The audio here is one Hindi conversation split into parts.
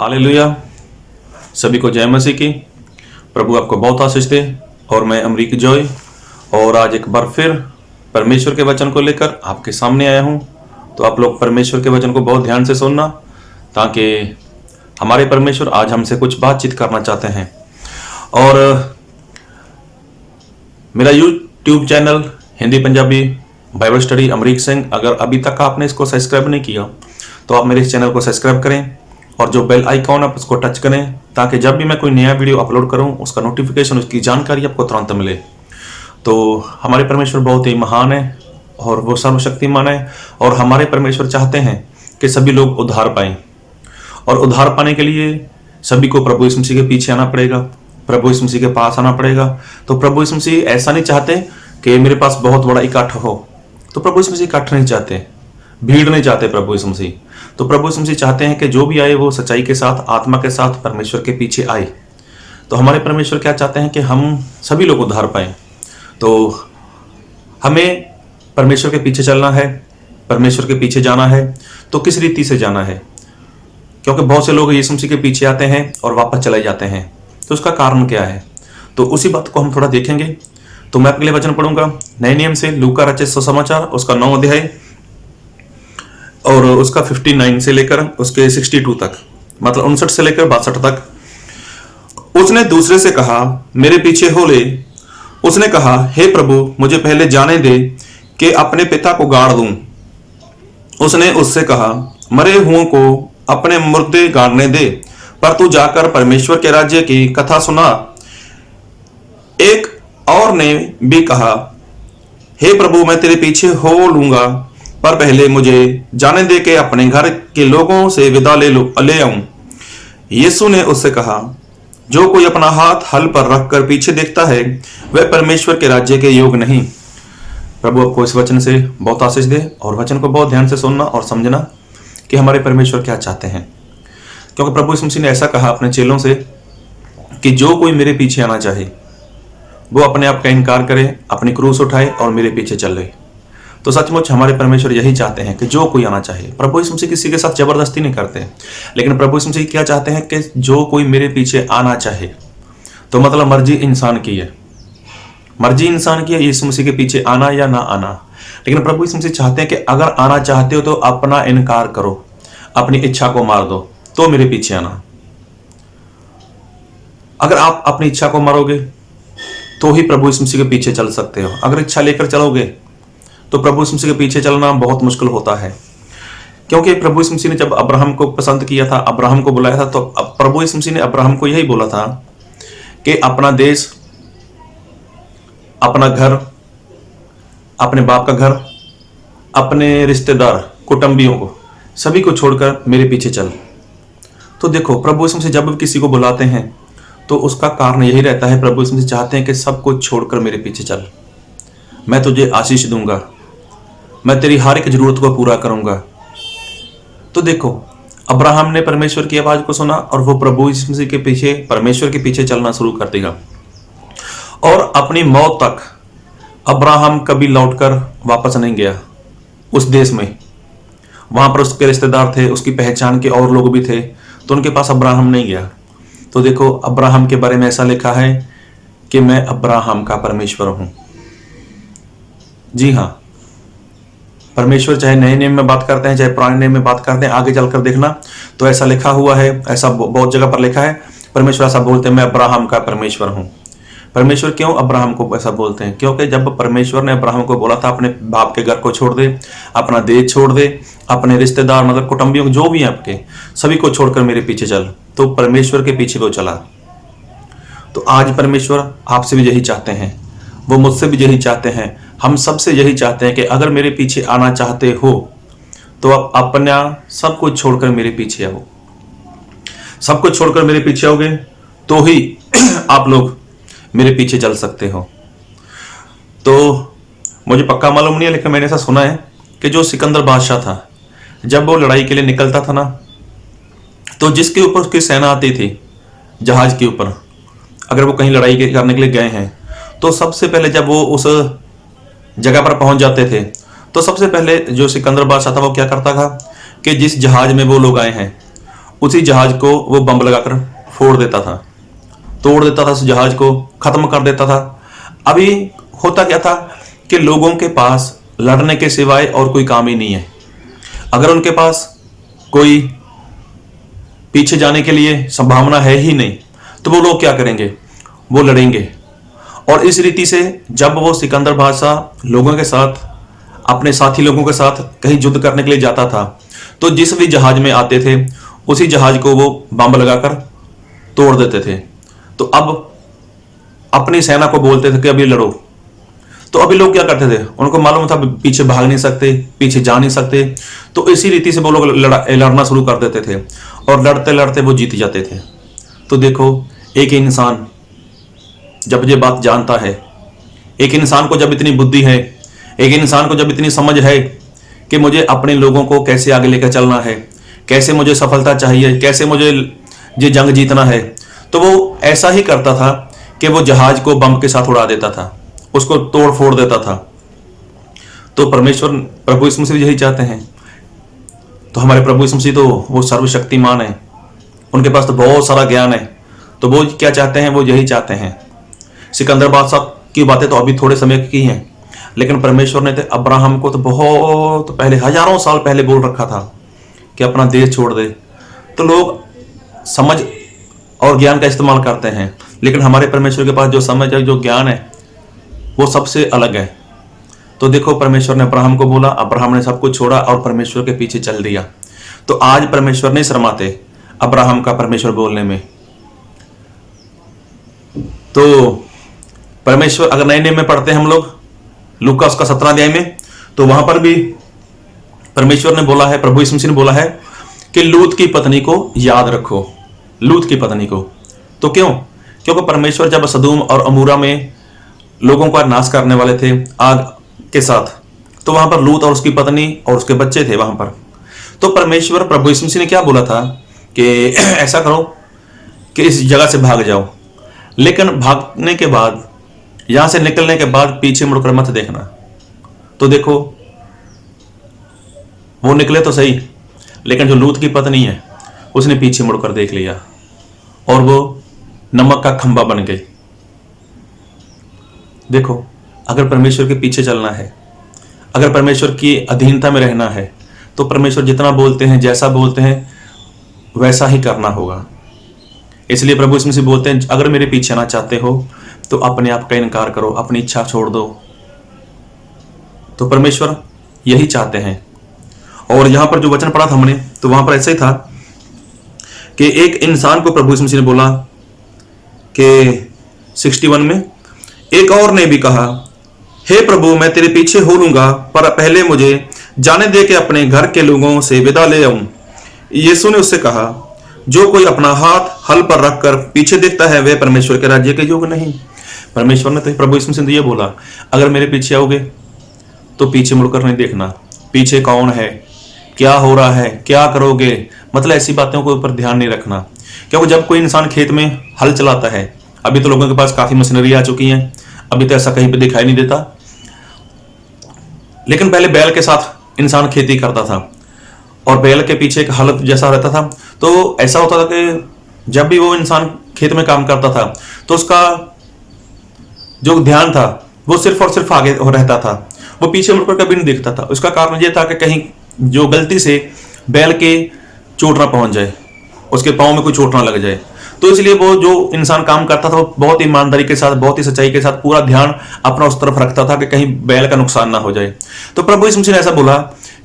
हालेलुया। सभी को जय मसीह की। प्रभु आपको बहुत आशीष दे। और मैं अमरीक जॉय और आज एक बार फिर परमेश्वर के वचन को लेकर आपके सामने आया हूं। तो आप लोग परमेश्वर के वचन को बहुत ध्यान से सुनना, ताकि हमारे परमेश्वर आज हमसे कुछ बातचीत करना चाहते हैं। और मेरा YouTube channel Hindi Punjabi Bible study Amrik Singh, अगर अभी तक आपने इसको सब्सक्राइब नहीं किया तो आप मेरे इस चैनल को सब्सक्राइब करें और जो बेल आइकॉन है उसको टच करें, ताकि जब भी मैं कोई नया वीडियो अपलोड करूं उसका नोटिफिकेशन, उसकी जानकारी आपको तुरंत मिले। तो हमारे परमेश्वर बहुत ही महान है और वो सर्वशक्तिमान है, और हमारे परमेश्वर चाहते हैं कि सभी लोग उद्धार पाएं। और उद्धार पाने के लिए सभी को प्रभु यीशु मसीह के पीछे आना पड़ेगा, प्रभु यीशु मसीह के पास आना पड़ेगा। तो प्रभु यीशु मसीह ऐसा नहीं चाहते कि मेरे पास बहुत बड़ा इकट्ठ हो, तो प्रभु यीशु मसीह इकट्ठ नहीं चाहते, भीड़ नहीं चाहते प्रभु यीशु मसीह। तो प्रभु यीशु मसीह चाहते हैं कि जो भी आए वो सच्चाई के साथ, आत्मा के साथ परमेश्वर के पीछे आए। तो हमारे परमेश्वर क्या चाहते हैं कि हम सभी लोग उद्धार पाएं। तो हमें परमेश्वर के पीछे चलना है, परमेश्वर के पीछे जाना है। तो किस रीति से जाना है? क्योंकि बहुत से लोग यीशु मसीह के पीछे आते हैं और वापस चले जाते हैं। तो उसका कारण क्या है? तो उसी बात को हम थोड़ा देखेंगे। तो मैं आपके लिए वचन पढ़ूंगा नए नियम से, लूका रचित सुसमाचार उसका 9 अध्याय और उसका 59 से लेकर उसके 62 तक, मतलब 59 से लेकर 62 तक। उसने दूसरे से कहा, मेरे पीछे हो ले। उसने कहा, हे प्रभु, मुझे पहले जाने दे कि अपने पिता को गाड़ दूं। उसने उससे कहा, मरे हुओं को अपने मुर्दे गाड़ने दे, पर तू जाकर परमेश्वर के राज्य की कथा सुना। एक और ने भी कहा, हे प्रभु, मैं तेरे पीछे हो लूंगा, पर पहले मुझे जाने दे के अपने घर के लोगों से विदा ले आऊं। यीशु ने उससे कहा, जो कोई अपना हाथ हल पर रखकर पीछे देखता है वह परमेश्वर के राज्य के योग्य नहीं। प्रभु आपको इस वचन से बहुत आशीष दे, और वचन को बहुत ध्यान से सुनना और समझना कि हमारे परमेश्वर क्या चाहते हैं। क्योंकि प्रभु यीशु मसीह ने ऐसा कहा अपने चेलों से कि जो कोई मेरे पीछे आना चाहे वो अपने आप का इनकार करे, अपनी क्रूस उठाए और मेरे पीछे चले। तो सचमुच हमारे परमेश्वर यही चाहते हैं कि जो कोई आना चाहे। प्रभु यीशु मसीह किसी के साथ जबरदस्ती नहीं करते, लेकिन प्रभु यीशु मसीह क्या चाहते हैं कि जो कोई मेरे पीछे आना चाहे। तो मतलब मर्जी इंसान की है, मर्जी इंसान की है यीशु मसीह के पीछे आना या ना आना। लेकिन प्रभु यीशु मसीह चाहते हैं कि अगर आना चाहते हो तो अपना इनकार करो, अपनी इच्छा को मार दो, तो मेरे पीछे आना। अगर आप अपनी इच्छा को मारोगे तो ही प्रभु यीशु मसीह के पीछे चल सकते हो। अगर इच्छा लेकर चलोगे तो प्रभु यीशु मसीह के पीछे चलना बहुत मुश्किल होता है। क्योंकि प्रभु यीशु मसीह ने जब अब्राहम को पसंद किया था, अब्राहम को बुलाया था, तो प्रभु यीशु मसीह ने अब्राहम को यही बोला था कि अपना देश, अपना घर, अपने बाप का घर, अपने रिश्तेदार, कुटुंबियों को, सभी को छोड़कर मेरे पीछे चल। तो देखो, प्रभु यीशु मसीह जब किसी को बुलाते हैं तो उसका कारण यही रहता है, प्रभु यीशु मसीह चाहते हैं कि सब कुछ छोड़कर मेरे पीछे चल। मैं तुझे आशीष दूंगा, मैं तेरी हर एक जरूरत को पूरा करूंगा। तो देखो, अब्राहम ने परमेश्वर की आवाज को सुना और वो प्रभु यीशु मसीह के पीछे, परमेश्वर के पीछे चलना शुरू कर देगा। और अपनी मौत तक अब्राहम कभी लौटकर वापस नहीं गया उस देश में। वहां पर उसके रिश्तेदार थे, उसकी पहचान के और लोग भी थे, तो उनके पास अब्राहम नहीं गया। तो देखो, अब्राहम के बारे में ऐसा लिखा है कि मैं अब्राहम का परमेश्वर हूं। जी हाँ, परमेश्वर चाहे नए नियम में बात करते हैं चाहे पुराने नियम में बात करते हैं, आगे चलकर देखना तो ऐसा लिखा हुआ है, ऐसा बहुत जगह पर लिखा है। परमेश्वर ऐसा बोलते हैं, मैं अब्राहम का परमेश्वर हूं। परमेश्वर क्यों अब्राहम को ऐसा बोलते हैं? क्योंकि जब परमेश्वर ने अब्राहम को बोला था अपने बाप के घर को छोड़ दे, अपना देश छोड़ दे, अपने रिश्तेदार मतलब कुटुंबियों जो भी हैं आपके, सभी को छोड़कर मेरे पीछे चल, तो परमेश्वर के पीछे वो चला। तो आज परमेश्वर आपसे भी यही चाहते हैं, वो मुझसे भी यही चाहते हैं, हम सबसे यही चाहते हैं कि अगर मेरे पीछे आना चाहते हो तो आप अपना सब कुछ छोड़कर मेरे पीछे आओ। सब कुछ छोड़कर मेरे पीछे आओगे तो ही आप लोग मेरे पीछे चल सकते हो। तो मुझे पक्का मालूम नहीं है, लेकिन मैंने ऐसा सुना है कि जो सिकंदर बादशाह था, जब वो लड़ाई के लिए निकलता था ना, तो जिसके ऊपर उसकी सेना आती थी, जहाज के ऊपर, अगर वो कहीं लड़ाई करने के लिए गए हैं, तो सबसे पहले जब वो उस जगह पर पहुंच जाते थे तो सबसे पहले जो सिकंदर बादशाह था वो क्या करता था कि जिस जहाज में वो लोग आए हैं उसी जहाज को वो बम लगाकर फोड़ देता था, तोड़ देता था, उस जहाज को खत्म कर देता था। अभी होता क्या था कि लोगों के पास लड़ने के सिवाय और कोई काम ही नहीं है। अगर उनके पास कोई पीछे जाने के लिए संभावना है ही नहीं, तो वो लोग क्या करेंगे? वो लड़ेंगे। और इस रीति से जब वो सिकंदर बादशाह लोगों के साथ, अपने साथी लोगों के साथ कहीं युद्ध करने के लिए जाता था, तो जिस भी जहाज में आते थे उसी जहाज को वो बम लगाकर तोड़ देते थे। तो अब अपनी सेना को बोलते थे कि अभी लड़ो। तो अभी लोग क्या करते थे? उनको मालूम था पीछे भाग नहीं सकते, पीछे जा नहीं सकते, तो इसी रीति से वो लोग लड़ना शुरू कर देते थे और लड़ते लड़ते वो जीत जाते थे। तो देखो, एक इंसान जब ये बात जानता है, एक इंसान को जब इतनी बुद्धि है, एक इंसान को जब इतनी समझ है कि मुझे अपने लोगों को कैसे आगे लेकर चलना है, कैसे मुझे सफलता चाहिए, कैसे मुझे ये जंग जीतना है, तो वो ऐसा ही करता था कि वो जहाज को बम के साथ उड़ा देता था, उसको तोड़ फोड़ देता था। तो परमेश्वर प्रभु यीशु मसीह यही चाहते हैं। तो हमारे प्रभु यीशु मसीह तो वो सर्वशक्तिमान है, उनके पास तो बहुत सारा ज्ञान है। तो वो क्या चाहते हैं? वो यही चाहते हैं। सिकंदर बादशाह की बातें तो अभी थोड़े समय की हैं, लेकिन परमेश्वर ने तो अब्राहम को तो बहुत पहले, हजारों साल पहले बोल रखा था कि अपना देश छोड़ दे। तो लोग समझ और ज्ञान का इस्तेमाल करते हैं, लेकिन हमारे परमेश्वर के पास जो समझ है, जो ज्ञान है, वो सबसे अलग है। तो देखो, परमेश्वर ने अब्राहम को बोला, अब्राहम ने सब कुछ छोड़ा और परमेश्वर के पीछे चल दिया। तो आज परमेश्वर नहीं शर्माते अब्राहम का परमेश्वर बोलने में। तो परमेश्वर, अगर नए नियम में पढ़ते हैं हम लोग लूका उसका 17 अध्याय में, तो वहां पर भी परमेश्वर ने बोला है, प्रभु यीशु मसीह ने बोला है कि लूत की पत्नी को याद रखो, लूत की पत्नी को। तो क्यों? क्योंकि परमेश्वर जब सदूम और अमूरा में लोगों का नाश करने वाले थे आग के साथ, तो वहां पर लूत और उसकी पत्नी और उसके बच्चे थे वहां पर। तो परमेश्वर, प्रभु यीशु मसीह ने क्या बोला था कि ऐसा करो कि इस जगह से भाग जाओ, लेकिन भागने के बाद, यहां से निकलने के बाद पीछे मुड़कर मत देखना। तो देखो, वो निकले तो सही, लेकिन जो लूत की पत्नी है उसने पीछे मुड़कर देख लिया और वो नमक का खंबा बन गई। देखो, अगर परमेश्वर के पीछे चलना है, अगर परमेश्वर की अधीनता में रहना है, तो परमेश्वर जितना बोलते हैं, जैसा बोलते हैं, वैसा ही करना होगा। इसलिए प्रभु इसमें से बोलते हैं, अगर मेरे पीछे आना चाहते हो तो अपने आप का इनकार करो, अपनी इच्छा छोड़ दो। तो परमेश्वर यही चाहते हैं। और यहां पर जो वचन पढ़ा था हमने, तो वहां पर ऐसा ही था कि एक इंसान को प्रभु यीशु मसीह ने बोला कि 61 में, एक और ने भी कहा, हे प्रभु, मैं तेरे पीछे हो लूंगा, पर पहले मुझे जाने दे के अपने घर के लोगों से विदा ले आऊं। यीशु ने उससे कहा, जो कोई अपना हाथ हल पर रखकर पीछे देखता है, वह परमेश्वर के राज्य के योग्य नहीं। परमेश्वर ने तो प्रभु यीशु मसीह ने ये बोला, अगर मेरे पीछे आओगे तो पीछे मुड़कर नहीं देखना, पीछे कौन है, क्या हो रहा है, क्या करोगे, मतलब ऐसी बातों के ऊपर ध्यान नहीं रखना। क्योंकि जब कोई इंसान खेत में हल चलाता है, अभी तो लोगों के पास काफी मशीनरी आ चुकी हैं, अभी तो ऐसा कहीं पे दिखाई नहीं देता, लेकिन पहले बैल के साथ इंसान खेती करता था और बैल के पीछे एक हल जैसा रहता था। तो ऐसा होता था कि जब भी वो इंसान खेत में काम करता था तो उसका जो ध्यान था वो सिर्फ और सिर्फ आगे रहता था, वो पीछे मुड़कर कभी नहीं देखता था। उसका कारण ये था कि कहीं जो गलती से बैल के चोट ना पहुंच जाए, उसके पाँव में कोई चोट ना लग जाए। तो इसलिए वो जो इंसान काम करता था वो बहुत ईमानदारी के साथ, बहुत ही सच्चाई के साथ पूरा ध्यान अपना उस तरफ रखता था कि कहीं बैल का नुकसान ना हो जाए। तो प्रभु यीशु मसीह ने ऐसा बोला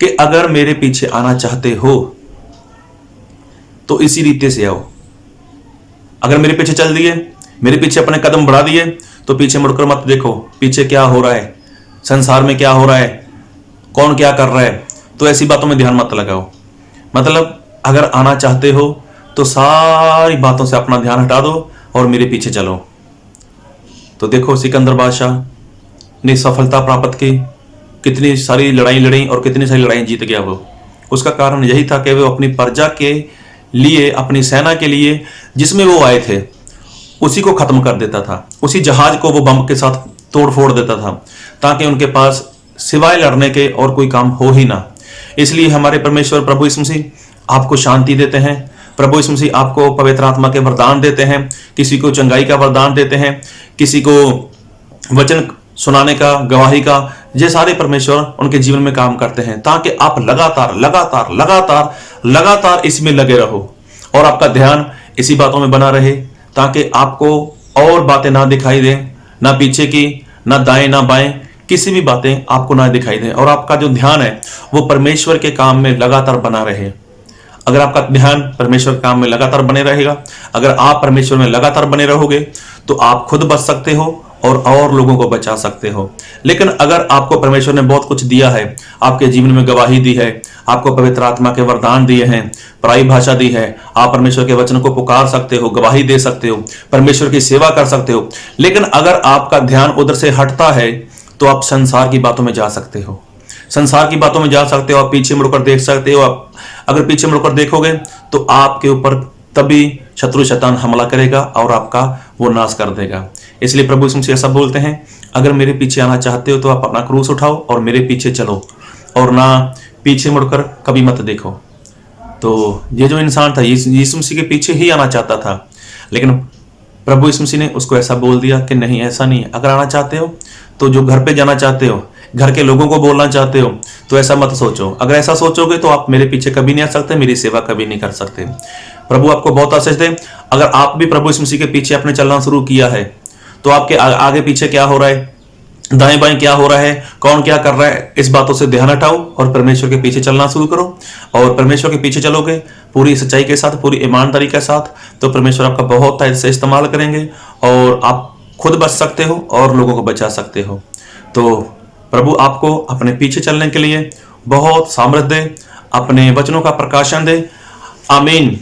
कि अगर मेरे पीछे आना चाहते हो तो इसी रीति से आओ। अगर मेरे पीछे चल दिए, मेरे पीछे अपने कदम बढ़ा दिए, तो पीछे मुड़कर मत देखो, पीछे क्या हो रहा है, संसार में क्या हो रहा है, कौन क्या कर रहा है, तो ऐसी बातों में ध्यान मत लगाओ। मतलब अगर आना चाहते हो तो सारी बातों से अपना ध्यान हटा दो और मेरे पीछे चलो। तो देखो, सिकंदर बादशाह ने सफलता प्राप्त की, कितनी सारी लड़ाई लड़ी और कितनी सारी लड़ाई जीत गया वो। उसका कारण यही था कि वो अपनी प्रजा के लिए, अपनी सेना के लिए जिसमें वो आए थे, उसी को खत्म कर देता था, उसी जहाज को वो बम के साथ तोड़ फोड़ देता था, ताकि उनके पास सिवाय लड़ने के और कोई काम हो ही ना। इसलिए हमारे परमेश्वर प्रभु यीशु मसीह आपको शांति देते हैं, प्रभु यीशु मसीह आपको पवित्र आत्मा के वरदान देते हैं, किसी को चंगाई का वरदान देते हैं, किसी को वचन सुनाने का, गवाही का, ये सारे परमेश्वर उनके जीवन में काम करते हैं, ताकि आप लगातार लगातार लगातार लगातार इसमें लगे रहो और आपका ध्यान इसी बातों में बना रहे, ताकि आपको और बातें ना दिखाई दें, ना पीछे की, ना दाएं ना बाएं, किसी भी बातें आपको ना दिखाई दें, और आपका जो ध्यान है वो परमेश्वर के काम में लगातार बना रहे। अगर आपका ध्यान परमेश्वर के काम में लगातार बने रहेगा, अगर आप परमेश्वर में लगातार बने रहोगे, तो आप खुद बच सकते हो और लोगों को बचा सकते हो। लेकिन अगर आपको परमेश्वर ने बहुत कुछ दिया है, आपके जीवन में गवाही दी है, आपको पवित्र आत्मा के वरदान दिए हैं, पराई भाषा दी है, आप परमेश्वर के वचन को पुकार सकते हो, गवाही दे सकते हो, परमेश्वर की सेवा कर सकते हो, लेकिन अगर आपका ध्यान उधर से हटता है तो आप संसार की बातों में जा सकते हो, संसार की बातों में जा सकते हो, आप पीछे मुड़कर देख सकते हो। आप अगर पीछे मुड़कर देखोगे तो आपके ऊपर तभी शत्रु शैतान हमला करेगा और आपका वो नाश कर देगा। इसलिए प्रभु यीशु मसीह ऐसा बोलते हैं, अगर मेरे पीछे आना चाहते हो तो आप अपना क्रूस उठाओ और मेरे पीछे चलो, और ना पीछे मुड़कर कभी मत देखो। तो ये जो इंसान था यीशु मसीह के पीछे ही आना चाहता था, लेकिन प्रभु यीशु मसीह ने उसको ऐसा बोल दिया कि नहीं, ऐसा नहीं है। अगर आना चाहते हो तो जो घर पे जाना चाहते हो, घर के लोगों को बोलना चाहते हो, तो ऐसा मत सोचो। अगर ऐसा सोचोगे तो आप मेरे पीछे कभी नहीं आ सकते, मेरी सेवा कभी नहीं कर सकते। प्रभु आपको बहुत आशीष दे। अगर आप भी प्रभु यीशु मसीह के पीछे आपने चलना शुरू किया है, तो आपके आगे पीछे क्या हो रहा है, दाएं बाएं क्या हो रहा है, कौन क्या कर रहा है, इस बातों से ध्यान हटाओ और परमेश्वर के पीछे चलना शुरू करो। और परमेश्वर के पीछे चलोगे पूरी सच्चाई के साथ, पूरी ईमानदारी के साथ, तो परमेश्वर आपका बहुत टाइम से इस्तेमाल करेंगे और आप खुद बच सकते हो और लोगों को बचा सकते हो। तो प्रभु आपको अपने पीछे चलने के लिए बहुत सामर्थ्य दे, अपने वचनों का प्रकाशन दे। आमीन।